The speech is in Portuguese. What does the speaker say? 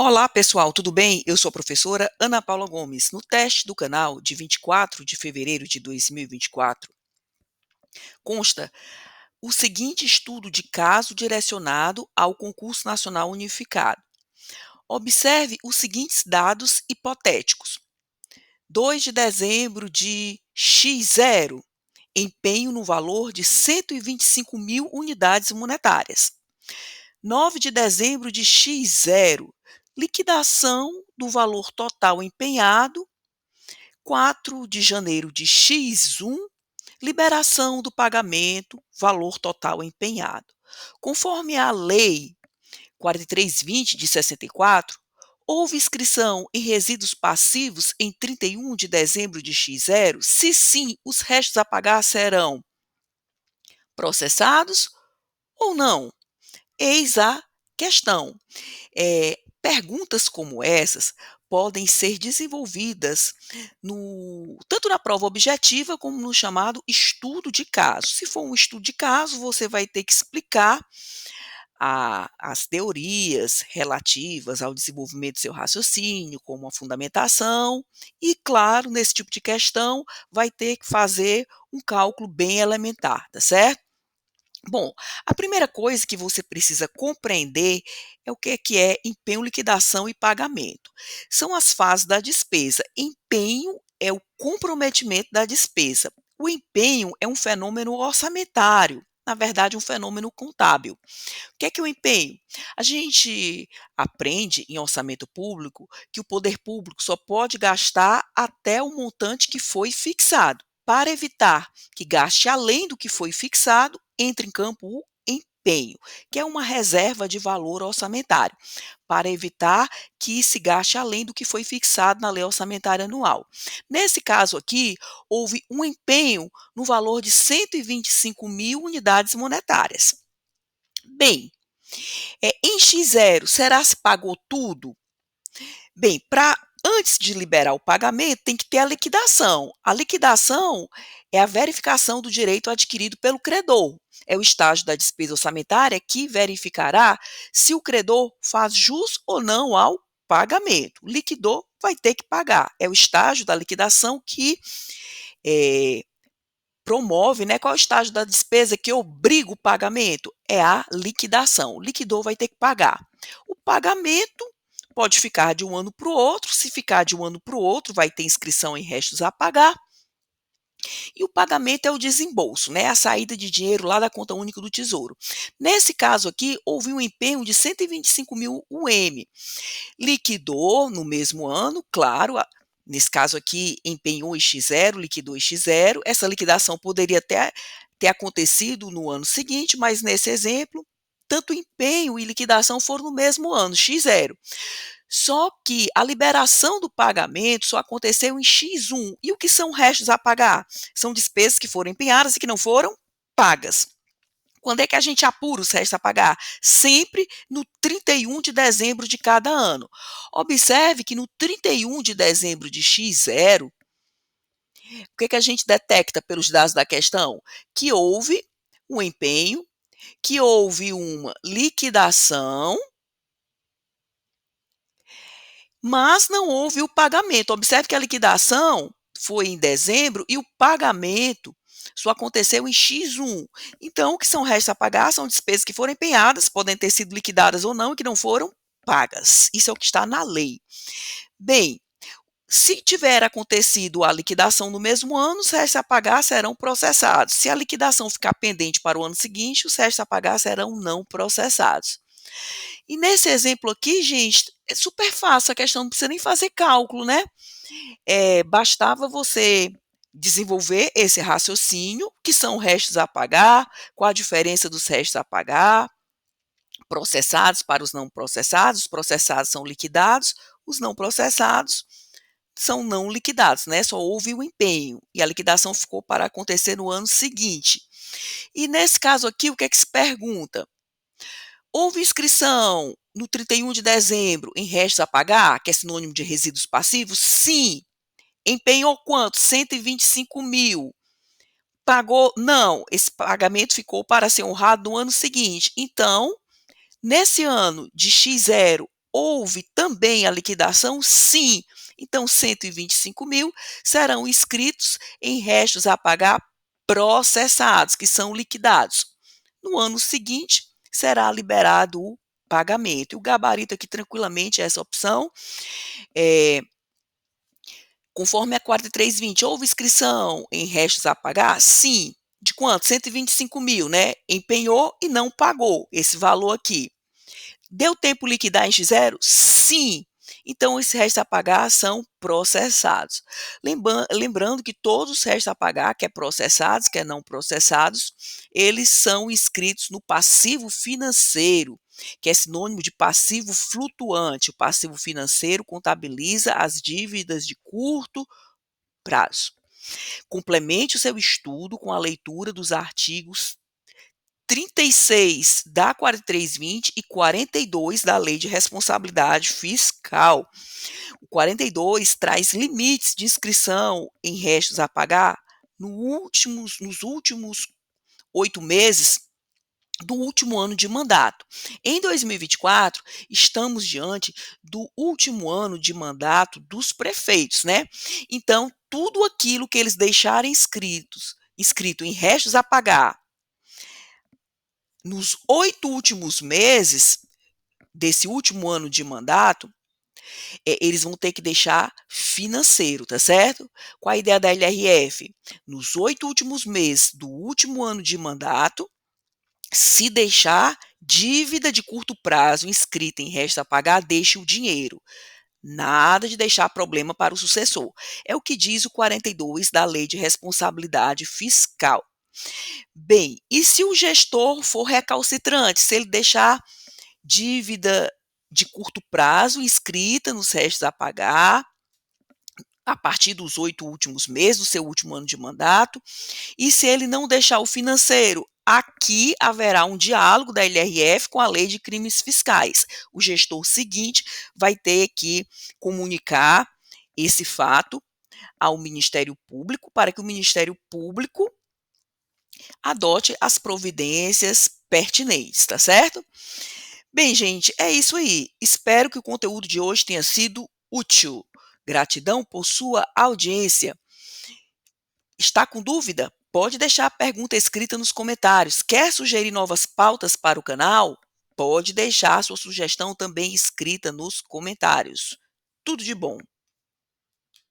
Olá, pessoal, tudo bem? Eu sou a professora Ana Paula Gomes. No teste do canal de 24 de fevereiro de 2024, consta o seguinte estudo de caso direcionado ao concurso nacional unificado. Observe os seguintes dados hipotéticos. 2 de dezembro de X0, empenho no valor de 125 mil unidades monetárias. 9 de dezembro de X0, liquidação do valor total empenhado. 4 de janeiro de X1, liberação do pagamento, valor total empenhado. Conforme a Lei 4320 de 64, houve inscrição em resíduos passivos em 31 de dezembro de X0? Se sim, os restos a pagar serão processados ou não? Eis a questão. Perguntas como essas podem ser desenvolvidas tanto na prova objetiva como no chamado estudo de caso. Se for um estudo de caso, você vai ter que explicar as teorias relativas ao desenvolvimento do seu raciocínio, como a fundamentação, e, claro, nesse tipo de questão, vai ter que fazer um cálculo bem elementar, tá certo? Bom, a primeira coisa que você precisa compreender é o que é empenho, liquidação e pagamento. São as fases da despesa. Empenho é o comprometimento da despesa. O empenho é um fenômeno orçamentário, na verdade, um fenômeno contábil. O que é o empenho? A gente aprende em orçamento público que o poder público só pode gastar até o montante que foi fixado. Para evitar que gaste além do que foi fixado, entra em campo o empenho, que é uma reserva de valor orçamentário, para evitar que se gaste além do que foi fixado na lei orçamentária anual. Nesse caso aqui, houve um empenho no valor de 125 mil unidades monetárias. Bem, em X0, será se pagou tudo? Bem, antes de liberar o pagamento, tem que ter a liquidação. A liquidação é a verificação do direito adquirido pelo credor. É o estágio da despesa orçamentária que verificará se o credor faz jus ou não ao pagamento. O liquidor vai ter que pagar. É o estágio da liquidação que eh, promove, né? Qual é o estágio da despesa que obriga o pagamento? É a liquidação. O liquidor vai ter que pagar. O pagamento pode ficar de um ano para o outro. Se ficar de um ano para o outro, vai ter inscrição em restos a pagar. E o pagamento é o desembolso, né? A saída de dinheiro lá da conta única do Tesouro. Nesse caso aqui, houve um empenho de 125 mil UM. Liquidou no mesmo ano, claro. Nesse caso aqui, empenhou em X0, liquidou em X0. Essa liquidação poderia até ter acontecido no ano seguinte, mas nesse exemplo, tanto empenho e liquidação foram no mesmo ano, X0. Só que a liberação do pagamento só aconteceu em X1. E o que são restos a pagar? São despesas que foram empenhadas e que não foram pagas. Quando é que a gente apura os restos a pagar? Sempre no 31 de dezembro de cada ano. Observe que no 31 de dezembro de X0, o que a gente detecta pelos dados da questão? Que houve um empenho, que houve uma liquidação, mas não houve o pagamento. Observe que a liquidação foi em dezembro e o pagamento só aconteceu em X1. Então, o que são restos a pagar são despesas que foram empenhadas, podem ter sido liquidadas ou não, e que não foram pagas. Isso é o que está na lei. Bem, se tiver acontecido a liquidação no mesmo ano, os restos a pagar serão processados. Se a liquidação ficar pendente para o ano seguinte, os restos a pagar serão não processados. E nesse exemplo aqui, gente, é super fácil, a questão não precisa nem fazer cálculo, né? Bastava você desenvolver esse raciocínio, que são restos a pagar, qual a diferença dos restos a pagar, processados para os não processados. Os processados são liquidados, os não processados são não liquidados, né? Só houve o empenho e a liquidação ficou para acontecer no ano seguinte. E nesse caso aqui, o que é que se pergunta? Houve inscrição no 31 de dezembro em restos a pagar, que é sinônimo de resíduos passivos? Sim. Empenhou quanto? 125 mil. Pagou? Não. Esse pagamento ficou para ser honrado no ano seguinte. Então, nesse ano de X0, houve também a liquidação? Sim. Então, 125.000 serão inscritos em restos a pagar processados, que são liquidados. No ano seguinte, será liberado o pagamento. E o gabarito aqui, tranquilamente, é essa opção. Conforme a 4320, houve inscrição em restos a pagar? Sim. De quanto? 125.000, né? Empenhou e não pagou esse valor aqui. Deu tempo liquidar em X0? Sim. Então, esses restos a pagar são processados. Lembrando que todos os restos a pagar, quer processados, quer não processados, eles são inscritos no passivo financeiro, que é sinônimo de passivo flutuante. O passivo financeiro contabiliza as dívidas de curto prazo. Complemente o seu estudo com a leitura dos artigos 36 da 4320 e 42 da Lei de Responsabilidade Fiscal. O 42 traz limites de inscrição em restos a pagar nos últimos 8 meses do último ano de mandato. Em 2024, estamos diante do último ano de mandato dos prefeitos, né? Então, tudo aquilo que eles deixarem escrito em restos a pagar nos 8 últimos meses desse último ano de mandato, eles vão ter que deixar financeiro, tá certo? Qual a ideia da LRF? Nos 8 últimos meses do último ano de mandato, se deixar dívida de curto prazo inscrita em restos a pagar, deixe o dinheiro. Nada de deixar problema para o sucessor. É o que diz o 42 da Lei de Responsabilidade Fiscal. Bem, e se o gestor for recalcitrante, se ele deixar dívida de curto prazo inscrita nos restos a pagar, a partir dos 8 últimos meses do seu último ano de mandato, e se ele não deixar o financeiro, aqui haverá um diálogo da LRF com a Lei de Crimes Fiscais. O gestor seguinte vai ter que comunicar esse fato ao Ministério Público para que o Ministério Público adote as providências pertinentes, tá certo? Bem, gente, é isso aí. Espero que o conteúdo de hoje tenha sido útil. Gratidão por sua audiência. Está com dúvida? Pode deixar a pergunta escrita nos comentários. Quer sugerir novas pautas para o canal? Pode deixar sua sugestão também escrita nos comentários. Tudo de bom!